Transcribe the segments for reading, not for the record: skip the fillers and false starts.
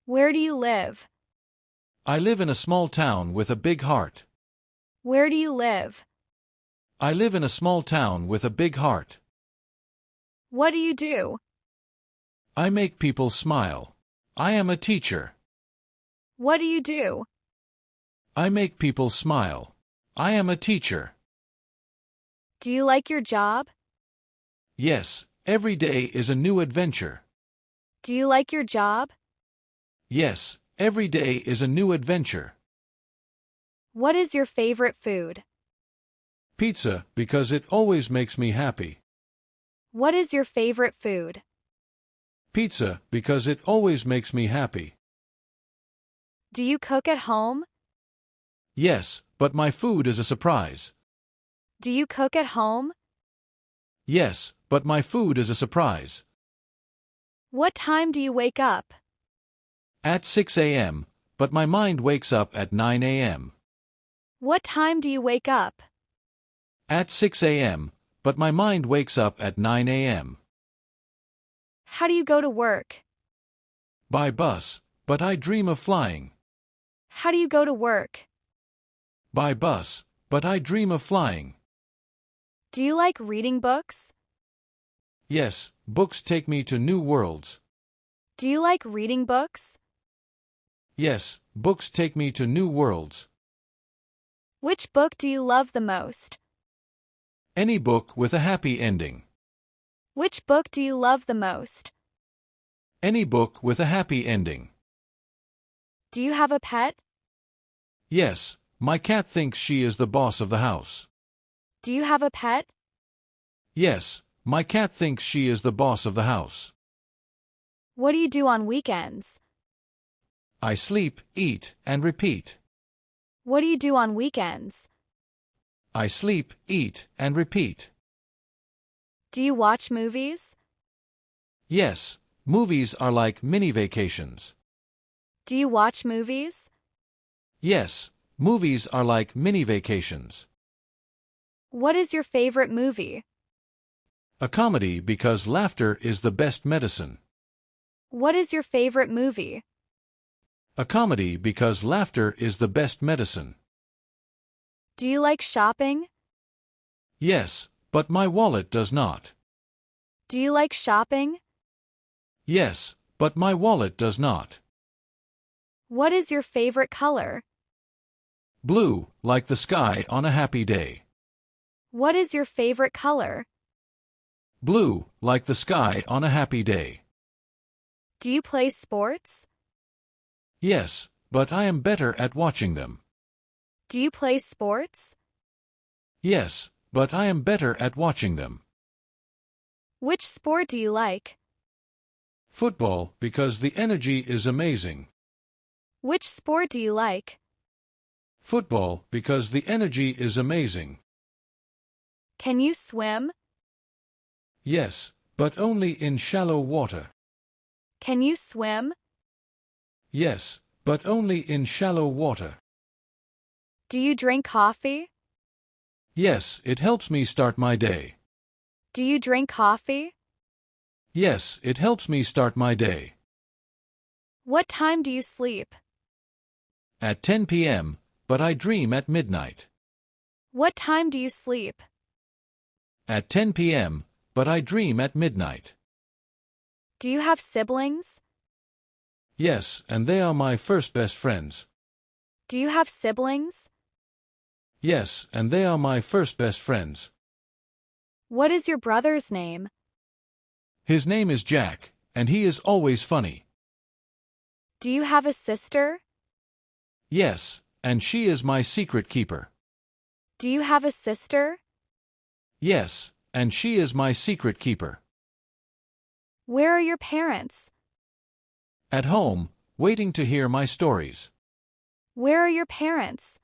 Where do you live? I live in a small town with a big heart. Where do you live? I live in a small town with a big heart. What do you do? I make people smile. I am a teacher. What do you do? I make people smile. I am a teacher. Do you like your job? Yes, every day is a new adventure. Do you like your job? Yes, every day is a new adventure. What is your favorite food? Pizza, because it always makes me happy. What is your favorite food? Pizza, because it always makes me happy. Do you cook at home? Yes, but my food is a surprise. Do you cook at home? Yes, but my food is a surprise. What time do you wake up? At 6 a.m., but my mind wakes up at 9 a.m. What time do you wake up? At 6 a.m., but my mind wakes up at 9 a.m. How do you go to work? By bus, but I dream of flying. How do you go to work? By bus, but I dream of flying. Do you like reading books? Yes, books take me to new worlds. Do you like reading books? Yes, books take me to new worlds. Which book do you love the most? Any book with a happy ending. Which book do you love the most? Any book with a happy ending. Do you have a pet? Yes, my cat thinks she is the boss of the house. Do you have a pet? Yes, my cat thinks she is the boss of the house. What do you do on weekends? I sleep, eat, and repeat. What do you do on weekends? I sleep, eat, and repeat. Do you watch movies? Yes, movies are like mini vacations. Do you watch movies? Yes, movies are like mini vacations. What is your favorite movie? A comedy because laughter is the best medicine. What is your favorite movie? A comedy because laughter is the best medicine. Do you like shopping? Yes, but my wallet does not. Do you like shopping? Yes, but my wallet does not. What is your favorite color? Blue, like the sky on a happy day. What is your favorite color? Blue, like the sky on a happy day. Do you play sports? Yes, but I am better at watching them. Do you play sports? Yes, but I am better at watching them. Which sport do you like? Football, because the energy is amazing. Which sport do you like? Football, because the energy is amazing. Can you swim? Yes, but only in shallow water. Can you swim? Yes, but only in shallow water. Do you drink coffee? Yes, it helps me start my day. Do you drink coffee? Yes, it helps me start my day. What time do you sleep? At 10 p.m., but I dream at midnight. What time do you sleep? At 10 p.m., but I dream at midnight. Do you have siblings? Yes, and they are my first best friends. Do you have siblings? Yes, and they are my first best friends. What is your brother's name? His name is Jack, and he is always funny. Do you have a sister? Yes, and she is my secret keeper. Do you have a sister? Yes, and she is my secret keeper. Where are your parents? At home, waiting to hear my stories. Where are your parents?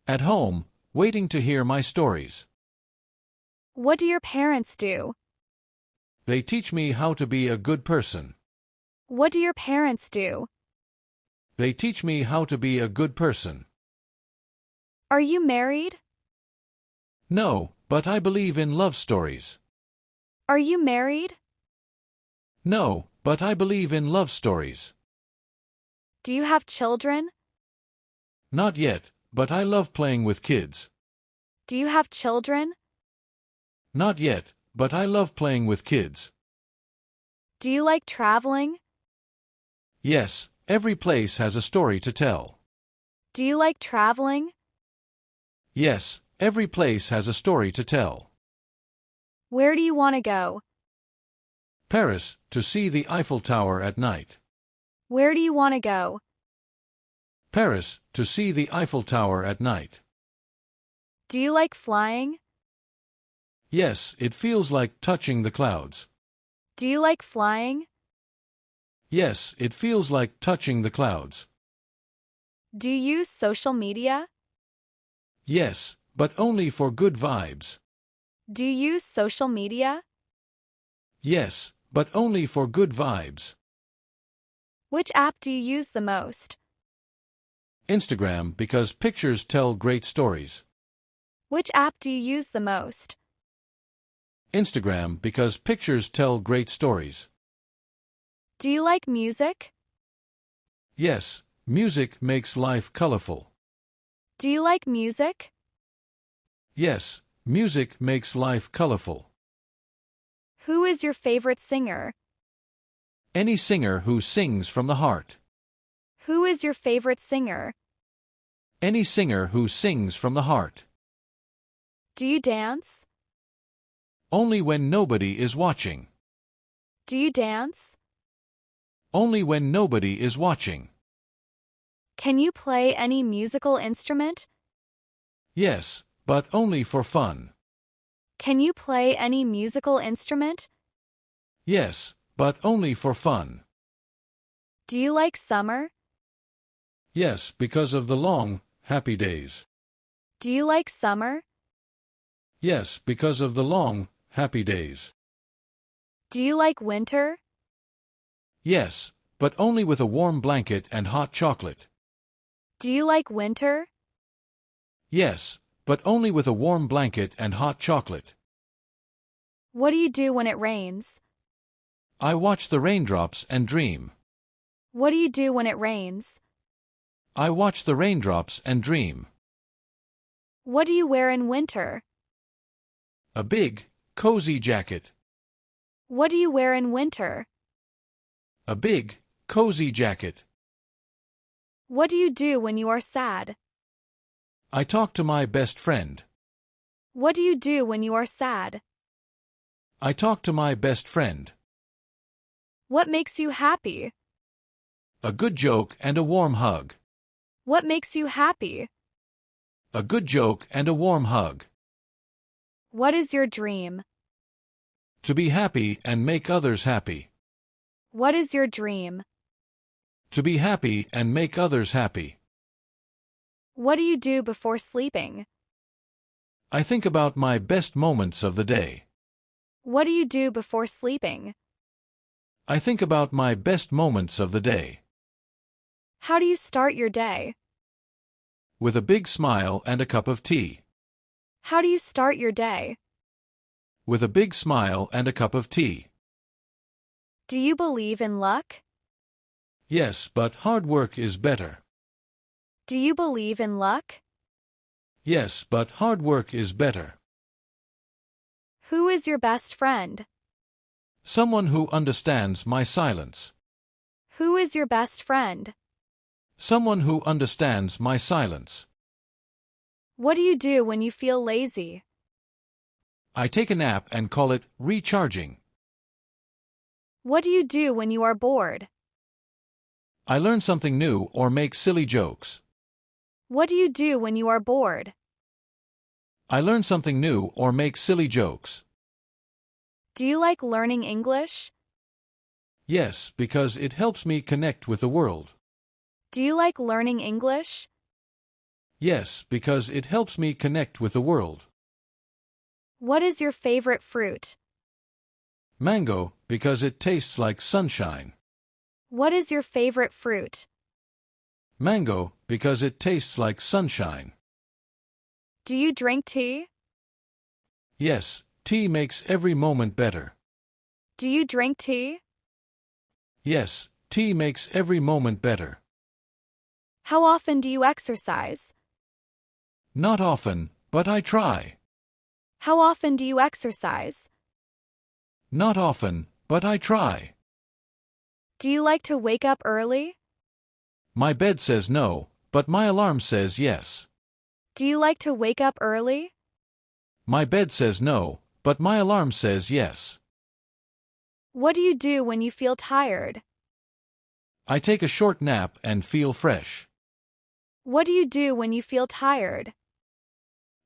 At home, waiting to hear my stories. What do your parents do? They teach me how to be a good person. What do your parents do? They teach me how to be a good person. Are you married? No, but I believe in love stories. Are you married? No, but I believe in love stories. Do you have children? Not yet, but I love playing with kids. Do you have children? Not yet, but I love playing with kids. Do you like traveling? Yes, every place has a story to tell. Do you like traveling? Yes, every place has a story to tell. Where do you want to go? Paris, to see the Eiffel Tower at night. Where do you want to go? Paris, to see the Eiffel Tower at night. Do you like flying? Yes, it feels like touching the clouds. Do you like flying? Yes, it feels like touching the clouds. Do you use social media? Yes, but only for good vibes. Do you use social media? Yes, but only for good vibes. Which app do you use the most? Instagram, because pictures tell great stories. Which app do you use the most? Instagram, because pictures tell great stories. Do you like music? Yes, music makes life colorful. Do you like music? Yes, music makes life colorful. Who is your favorite singer? Any singer who sings from the heart. Who is your favorite singer? Any singer who sings from the heart. Do you dance? Only when nobody is watching. Do you dance? Only when nobody is watching. Can you play any musical instrument? Yes, but only for fun. Can you play any musical instrument? Yes, but only for fun. Do you like summer? Yes, because of the long, happy days. Do you like summer? Yes, because of the long, happy days. Do you like winter? Yes, but only with a warm blanket and hot chocolate. Do you like winter? Yes, but only with a warm blanket and hot chocolate. What do you do when it rains? I watch the raindrops and dream. What do you do when it rains? I watch the raindrops and dream. What do you wear in winter? A big, cozy jacket. What do you wear in winter? A big, cozy jacket. What do you do when you are sad? I talk to my best friend. What do you do when you are sad? I talk to my best friend. What makes you happy? A good joke and a warm hug. What makes you happy? A good joke and a warm hug. What is your dream? To be happy and make others happy. What is your dream? To be happy and make others happy. What do you do before sleeping? I think about my best moments of the day. What do you do before sleeping? I think about my best moments of the day. How do you start your day? With a big smile and a cup of tea. How do you start your day? With a big smile and a cup of tea. Do you believe in luck? Yes, but hard work is better. Do you believe in luck? Yes, but hard work is better. Who is your best friend? Someone who understands my silence. Who is your best friend? Someone who understands my silence. What do you do when you feel lazy? I take a nap and call it recharging. What do you do when you are bored? I learn something new or make silly jokes. What do you do when you are bored? I learn something new or make silly jokes. Do you like learning English? Yes, because it helps me connect with the world. Do you like learning English? Yes, because it helps me connect with the world. What is your favorite fruit? Mango, because it tastes like sunshine. What is your favorite fruit? Mango, because it tastes like sunshine. Do you drink tea? Yes, tea makes every moment better. Do you drink tea? Yes, tea makes every moment better. How often do you exercise? Not often, but I try. How often do you exercise? Not often, but I try. Do you like to wake up early? My bed says no, but my alarm says yes. Do you like to wake up early? My bed says no, but my alarm says yes. What do you do when you feel tired? I take a short nap and feel fresh. What do you do when you feel tired?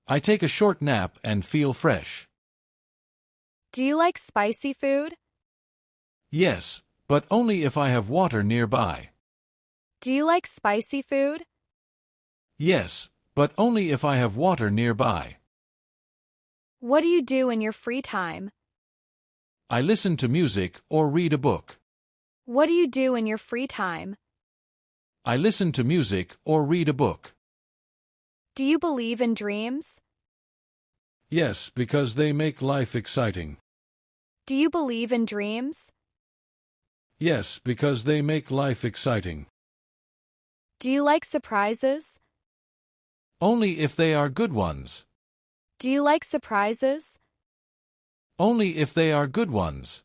I take a short nap and feel fresh. Do you like spicy food? Yes, but only if I have water nearby. Do you like spicy food? Yes, but only if I have water nearby. What do you do in your free time? I listen to music or read a book. What do you do in your free time? I listen to music or read a book. Do you believe in dreams? Yes, because they make life exciting. Do you believe in dreams? Yes, because they make life exciting. Do you like surprises? Only if they are good ones. Do you like surprises? Only if they are good ones.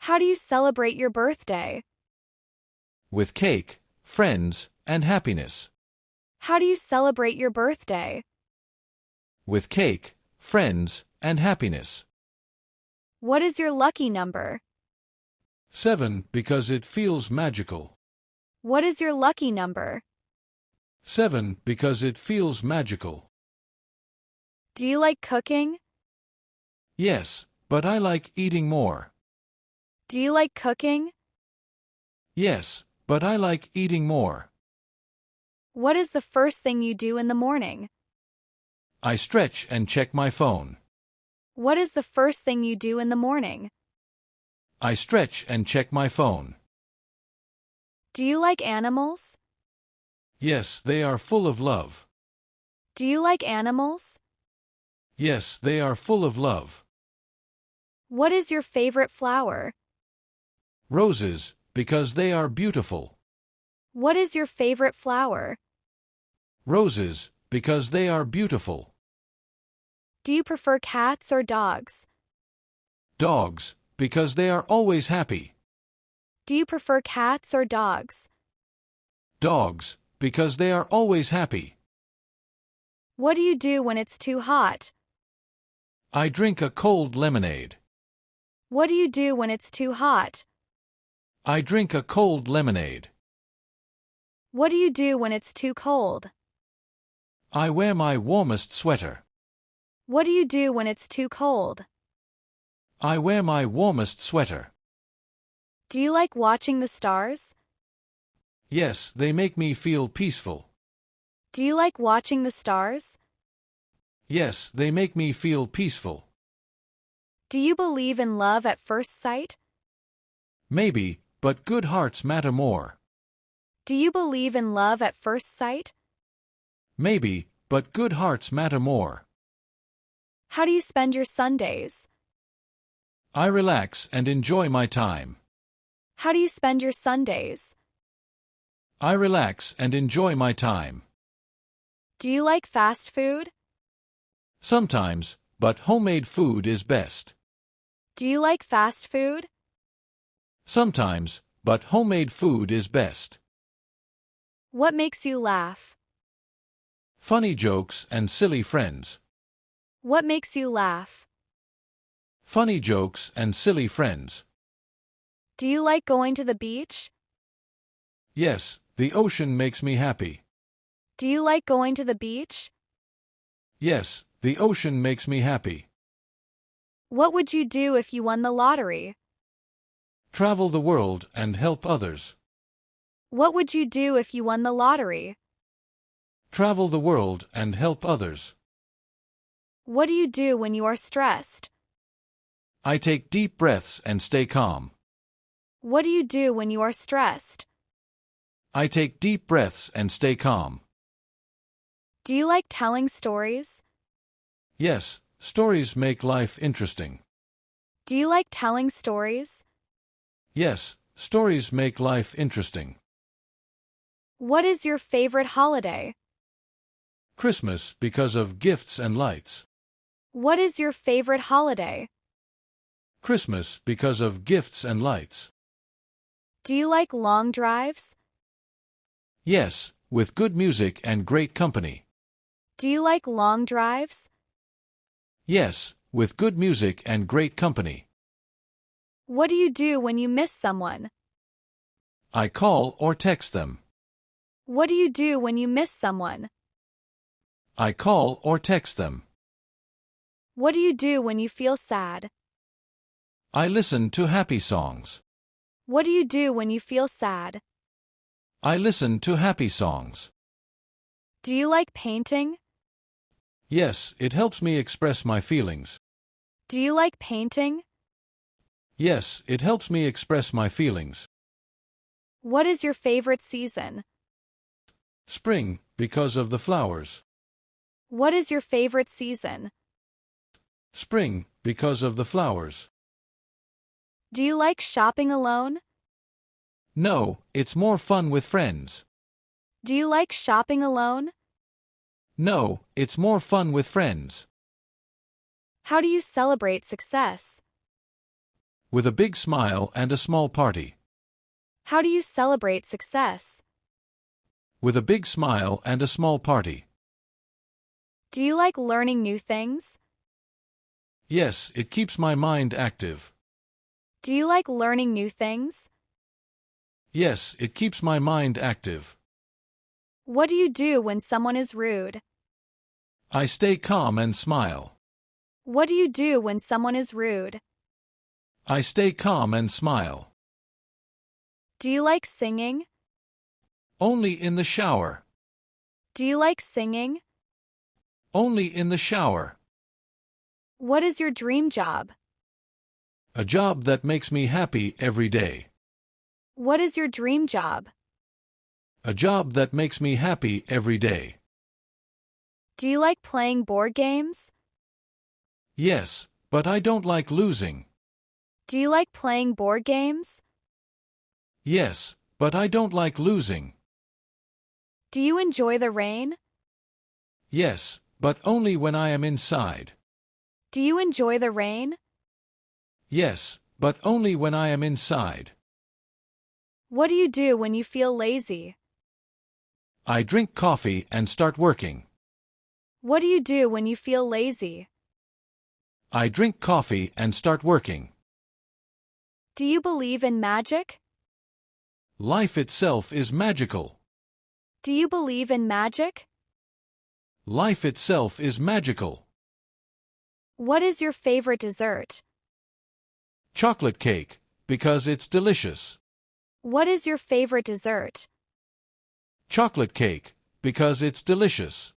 How do you celebrate your birthday? With cake, friends, and happiness. How do you celebrate your birthday? With cake, friends, and happiness. What is your lucky number? 7, because it feels magical. What is your lucky number? 7, because it feels magical. Do you like cooking? Yes, but I like eating more. Do you like cooking? Yes, but I like eating more. What is the first thing you do in the morning? I stretch and check my phone. What is the first thing you do in the morning? I stretch and check my phone. Do you like animals? Yes, they are full of love. Do you like animals? Yes, they are full of love. What is your favorite flower? Roses, because they are beautiful. What is your favorite flower? Roses, because they are beautiful. Do you prefer cats or dogs? Dogs, because they are always happy. Do you prefer cats or dogs? Dogs, because they are always happy. What do you do when it's too hot? I drink a cold lemonade. What do you do when it's too hot? I drink a cold lemonade. What do you do when it's too cold? I wear my warmest sweater. What do you do when it's too cold? I wear my warmest sweater. Do you like watching the stars? Yes, they make me feel peaceful. Do you like watching the stars? Yes, they make me feel peaceful. Do you believe in love at first sight? Maybe, but good hearts matter more. Do you believe in love at first sight? Maybe, but good hearts matter more. How do you spend your Sundays? I relax and enjoy my time. How do you spend your Sundays? I relax and enjoy my time. Do you like fast food? Sometimes, but homemade food is best. Do you like fast food? Sometimes, but homemade food is best. What makes you laugh? Funny jokes and silly friends. What makes you laugh? Funny jokes and silly friends. Do you like going to the beach? Yes, the ocean makes me happy. Do you like going to the beach? Yes, the ocean makes me happy. What would you do if you won the lottery? Travel the world and help others. What would you do if you won the lottery? Travel the world and help others. What do you do when you are stressed? I take deep breaths and stay calm. What do you do when you are stressed? I take deep breaths and stay calm. Do you like telling stories? Yes, stories make life interesting. Do you like telling stories? Yes, stories make life interesting. What is your favorite holiday? Christmas because of gifts and lights. What is your favorite holiday? Christmas because of gifts and lights. Do you like long drives? Yes, with good music and great company. Do you like long drives? Yes, with good music and great company. What do you do when you miss someone? I call or text them. What do you do when you miss someone? I call or text them. What do you do when you feel sad? I listen to happy songs. What do you do when you feel sad? I listen to happy songs. Do you like painting? Yes, it helps me express my feelings. Do you like painting? Yes, it helps me express my feelings. What is your favorite season? Spring, because of the flowers. What is your favorite season? Spring, because of the flowers. Do you like shopping alone? No, it's more fun with friends. Do you like shopping alone? No, it's more fun with friends. How do you celebrate success? With a big smile and a small party. How do you celebrate success? With a big smile and a small party. Do you like learning new things? Yes, it keeps my mind active. Do you like learning new things? Yes, it keeps my mind active. What do you do when someone is rude? I stay calm and smile. What do you do when someone is rude? I stay calm and smile. Do you like singing? Only in the shower. Do you like singing? Only in the shower. What is your dream job? A job that makes me happy every day. What is your dream job? A job that makes me happy every day. Do you like playing board games? Yes, but I don't like losing. Do you like playing board games? Yes, but I don't like losing. Do you enjoy the rain? Yes, but only when I am inside. Do you enjoy the rain? Yes, but only when I am inside. What do you do when you feel lazy? I drink coffee and start working. What do you do when you feel lazy? I drink coffee and start working. Do you believe in magic? Life itself is magical. Do you believe in magic? Life itself is magical. What is your favorite dessert? Chocolate cake, because it's delicious. What is your favorite dessert? Chocolate cake, because it's delicious.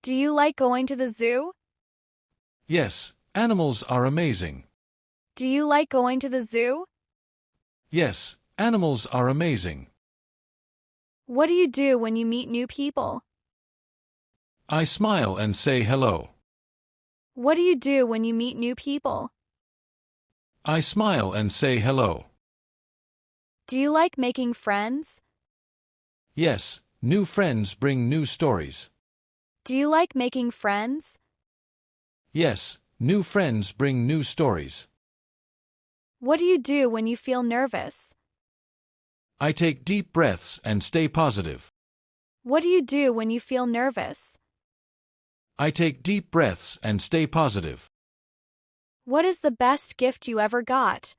Do you like going to the zoo? Yes, animals are amazing. Do you like going to the zoo? Yes, animals are amazing. What do you do when you meet new people? I smile and say hello. What do you do when you meet new people? I smile and say hello. Do you like making friends? Yes, new friends bring new stories. Do you like making friends? Yes, new friends bring new stories. What do you do when you feel nervous? I take deep breaths and stay positive. What do you do when you feel nervous? I take deep breaths and stay positive. What is the best gift you ever got?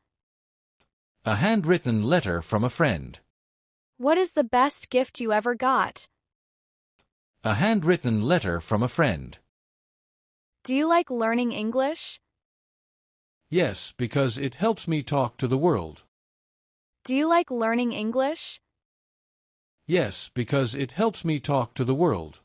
A handwritten letter from a friend. What is the best gift you ever got? A handwritten letter from a friend. Do you like learning English? Yes, because it helps me talk to the world. Do you like learning English? Yes, because it helps me talk to the world.